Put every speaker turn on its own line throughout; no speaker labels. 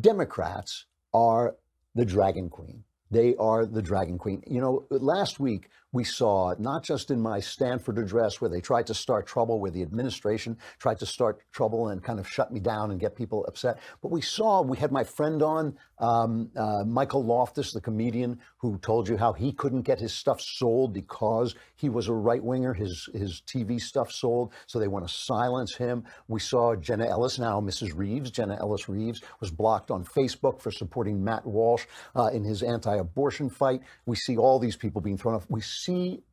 Democrats are the Dragon Queen. They are the Dragon Queen. You know, last week we saw, not just in my Stanford address where they tried to start trouble, where the administration tried to start trouble and kind of shut me down and get people upset, but we had my friend on, Michael Loftus, the comedian, who told you how he couldn't get his stuff sold because he was a right-winger, his TV stuff sold, so they want to silence him. We saw Jenna Ellis, now Mrs. Reeves, Jenna Ellis Reeves, was blocked on Facebook for supporting Matt Walsh in his anti-abortion fight. We see all these people being thrown off. We see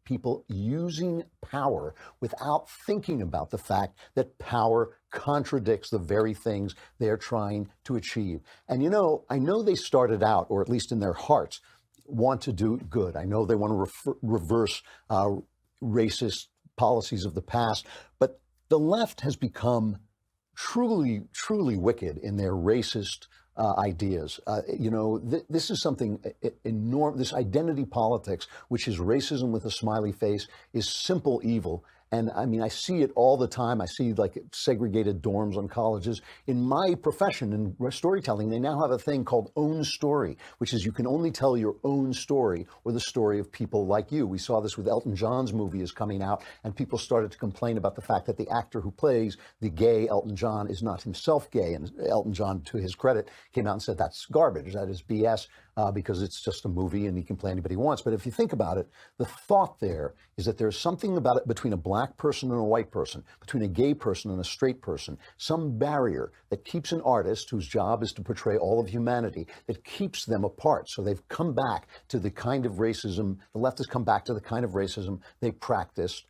people using power without thinking about the fact that power contradicts the very things they're trying to achieve. And you know, I know they started out, or at least in their hearts, want to do good. I know they want to reverse racist policies of the past, but the left has become truly, truly wicked in their racist ideas. This is something enormous. This identity politics, which is racism with a smiley face, is simple evil. And I mean, I see it all the time. I see like segregated dorms on colleges. In my profession, in storytelling, they now have a thing called own story, which is you can only tell your own story or the story of people like you. We saw this with Elton John's movie is coming out, and people started to complain about the fact that the actor who plays the gay Elton John is not himself gay. And Elton John, to his credit, came out and said that's garbage, that is BS, because it's just a movie and he can play anybody he wants. But if you think about it, the thought there is that there's something about it between a black person and a white person, between a gay person and a straight person, some barrier that keeps an artist whose job is to portray all of humanity, that keeps them apart. So they've come back to the kind of racism, the left has come back to the kind of racism they practiced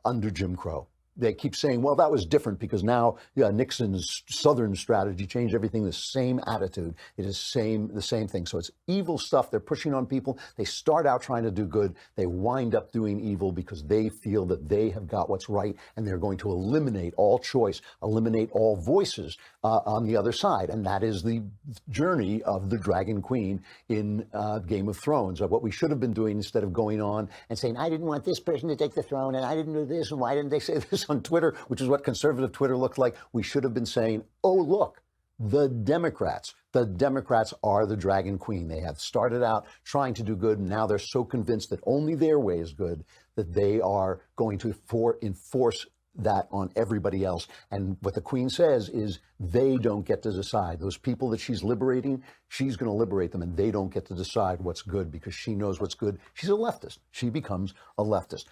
under Jim Crow. They keep saying, well, that was different because now Nixon's Southern strategy changed everything. The same attitude. It is the same thing. So it's evil stuff they're pushing on people. They start out trying to do good. They wind up doing evil because they feel that they have got what's right, and they're going to eliminate all choice, eliminate all voices on the other side. And that is the journey of the Dragon Queen in Game of Thrones. What we should have been doing, instead of going on and saying, I didn't want this person to take the throne, and I didn't do this, and why didn't they say this on Twitter, which is what conservative Twitter looked like. We should have been saying, oh, look, the Democrats are the Dragon Queen. They have started out trying to do good, and now they're so convinced that only their way is good that they are going to enforce that on everybody else. And what the Queen says is they don't get to decide. Those people that she's liberating, she's going to liberate them, and they don't get to decide what's good because she knows what's good. She's a leftist. She becomes a leftist.